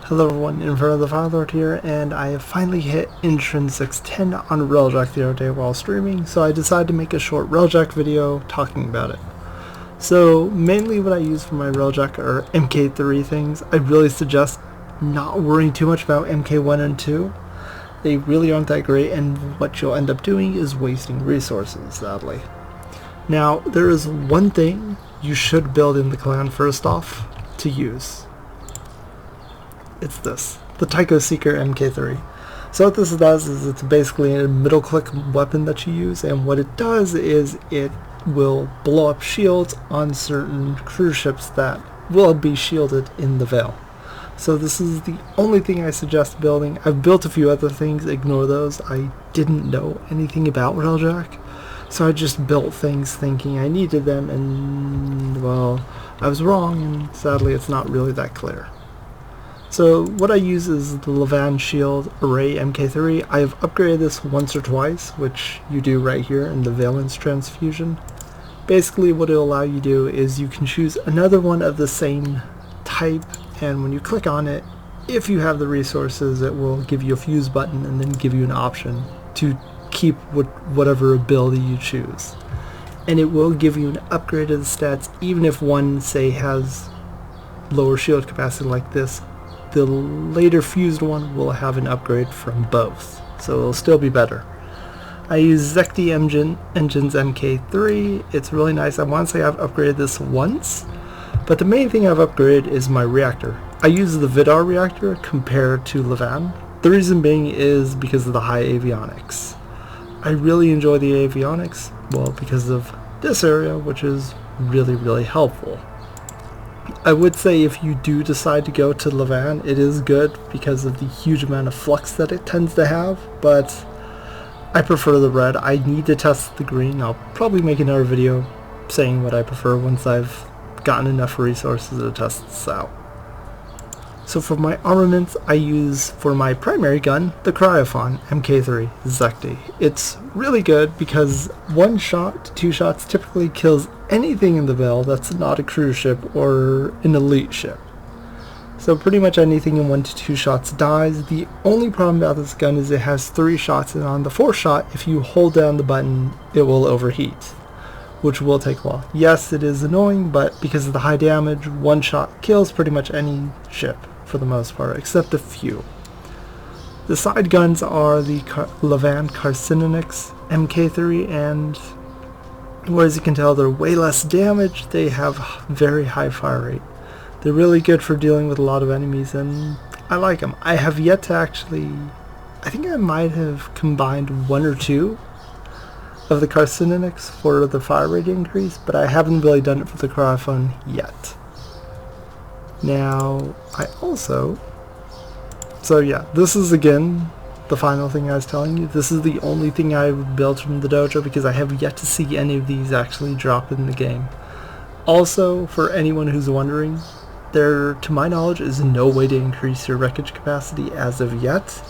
Hello everyone, in front of the Father here, and I have finally hit Intrinsics 10 on Railjack the other day while streaming, so I decided to make a short Railjack video talking about it. So mainly what I use for my Railjack are MK3 things. I really suggest not worrying too much about MK1 and 2. They really aren't that great, and what you'll end up doing is wasting resources, sadly. Now, there is one thing you should build in the clan first off to use. It's this, the Taikoseeker MK3. So what this does is it's basically a middle click weapon that you use, and what it does is it will blow up shields on certain cruise ships that will be shielded in the Veil. So this is the only thing I suggest building. I've built a few other things, ignore those. I didn't know anything about Railjack, so I just built things thinking I needed them, and well, I was wrong, and sadly it's not really that clear. So what I use is the Levan Shield Array MK3. I have upgraded this once or twice, which you do right here in the Valence Transfusion. Basically what it'll allow you to do is you can choose another one of the same type, and when you click on it, if you have the resources, it will give you a fuse button and then give you an option to keep whatever ability you choose. And it will give you an upgrade of the stats, even if one, say, has lower shield capacity like this. The later fused one will have an upgrade from both, so it'll still be better. I use Zekti Engines MK3. It's really nice. I want to say I've upgraded this once, but the main thing I've upgraded is my reactor. I use the Vidar reactor compared to Levan. The reason being is because of the high avionics. I really enjoy the avionics, well, because of this area, which is really helpful. I would say if you do decide to go to Levan, it is good because of the huge amount of flux that it tends to have, but I prefer the red. I need to test the green. I'll probably make another video saying what I prefer once I've gotten enough resources to test this out. So for my armaments, I use, for my primary gun, the Cryophon MK3 Zekti. It's really good because 1 shot to 2 shots typically kills anything in the Veil that's not a cruise ship or an elite ship. So pretty much anything in 1 to 2 shots dies. The only problem about this gun is it has 3 shots, and on the 4th shot, if you hold down the button, it will overheat, which will take a while. Yes, it is annoying, but because of the high damage, 1 shot kills pretty much any ship for the most part, except a few. The side guns are the Levan Avionics MK3, and well, as you can tell, they're way less damage. They have very high fire rate. They're really good for dealing with a lot of enemies, and I like them. I have yet to actually, I think I might have combined 1 or 2 of the Avionics for the fire rate increase, but I haven't really done it for the Cryophon yet. Now, so yeah, this is again the final thing I was telling you. This is the only thing I would build from the dojo because I have yet to see any of these actually drop in the game. Also, for anyone who's wondering, there, to my knowledge, is no way to increase your wreckage capacity as of yet.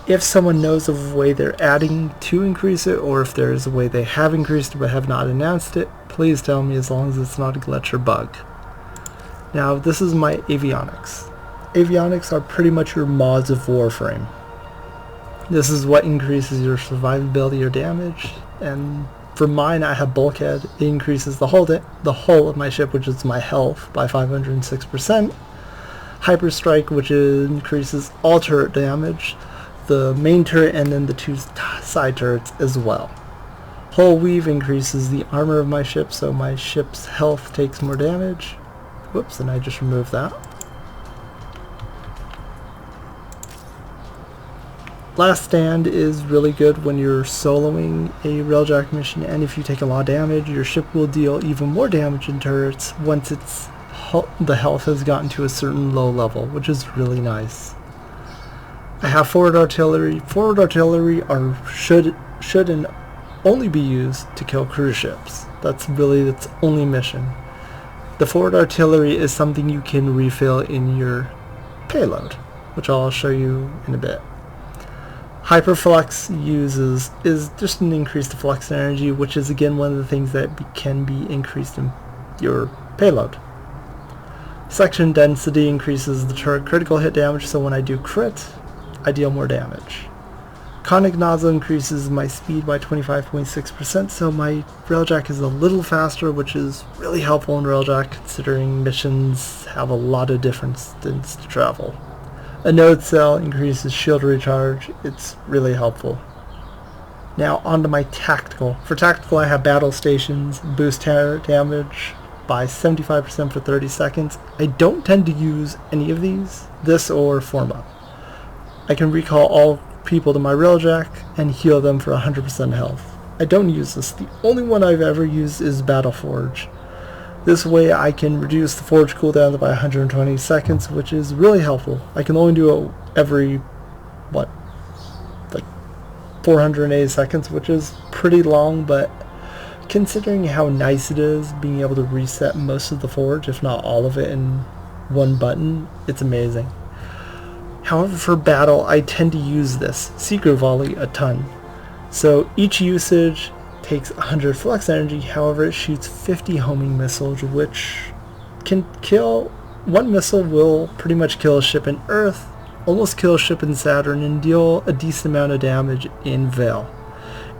If someone knows of a way they're adding to increase it, or if there is a way they have increased it but have not announced it, please tell me, as long as it's not a glitch or bug. Now, this is my Avionics. Avionics are pretty much your mods of Warframe. This is what increases your survivability or damage, and for mine I have Bulkhead. It increases the hull of my ship, which is my health, by 506%. Hyper Strike, which increases all turret damage, the main turret and then the 2 side turrets as well. Hull Weave increases the armor of my ship, so my ship's health takes more damage. Whoops, and I just removed that. Last Stand is really good when you're soloing a Railjack mission, and if you take a lot of damage, your ship will deal even more damage in turrets once the health has gotten to a certain low level, which is really nice. I have Forward Artillery. Forward Artillery should and only be used to kill cruise ships. That's really its only mission. The Forward Artillery is something you can refill in your Payload, which I'll show you in a bit. Hyperflux is just an increased flux energy, which is again one of the things that can be increased in your Payload. Section density increases the turret critical hit damage, so when I do crit, I deal more damage. Conic nozzle increases my speed by 25.6%, so my Railjack is a little faster, which is really helpful in Railjack considering missions have a lot of distance to travel. A node cell increases shield recharge. It's really helpful. Now onto my tactical. For tactical, I have battle stations, boost damage by 75% for 30 seconds. I don't tend to use any of these, this or form up. I can recall all people to my Railjack and heal them for 100% health. I don't use this. The only one I've ever used is Battle Forge. This way I can reduce the Forge cooldown by 120 seconds, which is really helpful. I can only do it every, like 480 seconds, which is pretty long, but considering how nice it is being able to reset most of the Forge, if not all of it in one button, it's amazing. However, for battle, I tend to use this Seeker Volley a ton. So each usage takes 100 flux energy, however it shoots 50 homing missiles, which can kill, one missile will pretty much kill a ship in Earth, almost kill a ship in Saturn, and deal a decent amount of damage in Vale.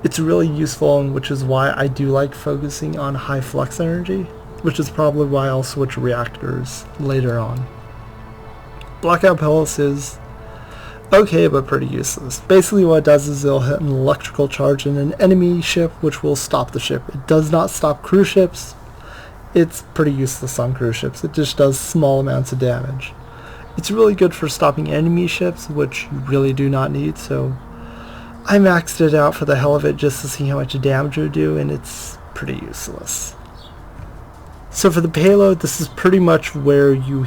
It's really useful, and which is why I do like focusing on high flux energy, which is probably why I'll switch reactors later on. Blackout Pulse is okay, but pretty useless. Basically what it does is it'll hit an electrical charge in an enemy ship, which will stop the ship. It does not stop cruise ships. It's pretty useless on cruise ships. It just does small amounts of damage. It's really good for stopping enemy ships, which you really do not need, so I maxed it out for the hell of it just to see how much damage it would do, and it's pretty useless. So for the payload, this is pretty much where you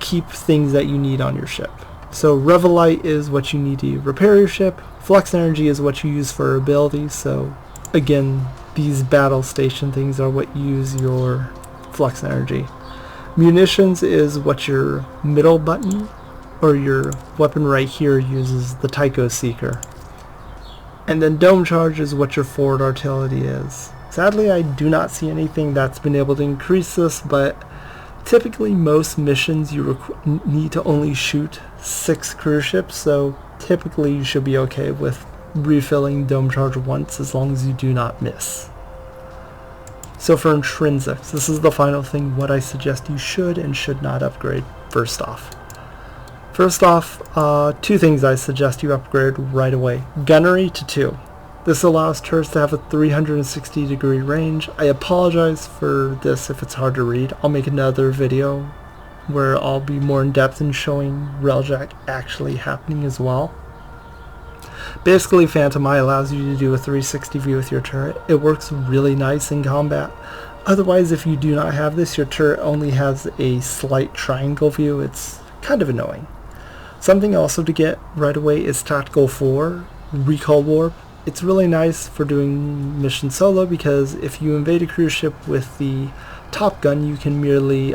keep things that you need on your ship. So Revelite is what you need to repair your ship. Flux energy is what you use for abilities. So again, these battle station things are what you use your flux energy. Munitions is what your middle button or your weapon right here uses, the Taikoseeker. And then dome charge is what your forward artillery is. Sadly, I do not see anything that's been able to increase this, but typically most missions you need to only shoot 6 cruise ships, so typically you should be okay with refilling dome charge once as long as you do not miss. So for Intrinsics, this is the final thing what I suggest you should and should not upgrade first off. First off, 2 things I suggest you upgrade right away. Gunnery to 2. This allows turrets to have a 360 degree range. I apologize for this if it's hard to read. I'll make another video where I'll be more in depth in showing Railjack actually happening as well. Basically, Phantom Eye allows you to do a 360 view with your turret. It works really nice in combat. Otherwise, if you do not have this, your turret only has a slight triangle view. It's kind of annoying. Something also to get right away is Tactical 4, Recall Warp. It's really nice for doing mission solo because if you invade a cruise ship with the Top Gun, you can merely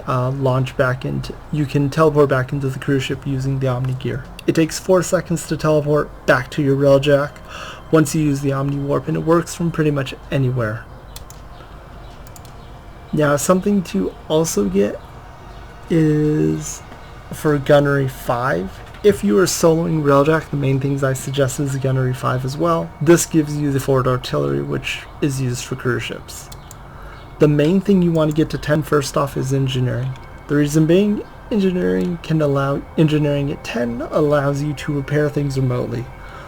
you can teleport back into the cruise ship using the Omni gear. It takes 4 seconds to teleport back to your Railjack once you use the Omni Warp, and it works from pretty much anywhere. Now, something to also get is for Gunnery 5. If you are soloing Railjack, the main things I suggest is Gunnery 5 as well. This gives you the forward artillery, which is used for cruise ships. The main thing you want to get to 10 first off is engineering. The reason being, engineering at 10 allows you to repair things remotely.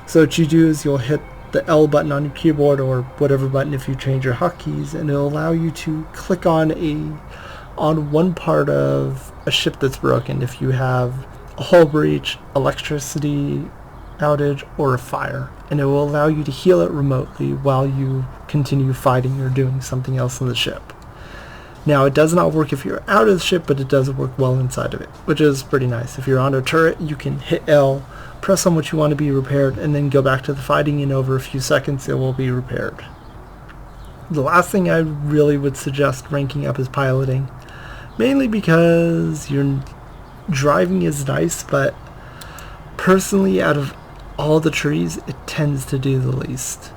So what you do is you'll hit the L button on your keyboard or whatever button if you change your hotkeys, and it'll allow you to click on one part of a ship that's broken if you have a hull breach, electricity outage, or a fire, and it will allow you to heal it remotely while you continue fighting or doing something else on the ship. Now, it does not work if you're out of the ship, but it does work well inside of it, which is pretty nice. If you're on a turret, you can hit L, press on what you want to be repaired, and then go back to the fighting, and over a few seconds it will be repaired. The last thing I really would suggest ranking up is piloting, mainly because your driving is nice, but personally, out of all the trees, it tends to do the least.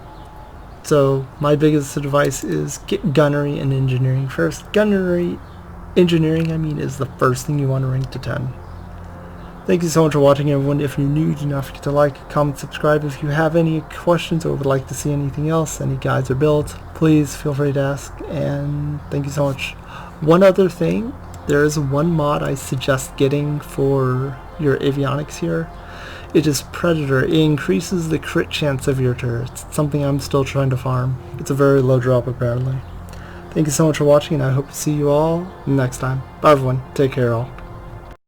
So my biggest advice is get gunnery and engineering first. Gunnery engineering, I mean, is the first thing you want to rank to 10. Thank you so much for watching, everyone. If you're new, do not forget to like, comment, subscribe. If you have any questions or would like to see anything else, any guides or builds, please feel free to ask, and thank you so much. One other thing, there is one mod I suggest getting for your avionics here. It is Predator. It increases the crit chance of your turrets. It's something I'm still trying to farm. It's a very low drop apparently. Thank you so much for watching, and I hope to see you all next time. Bye everyone. Take care all.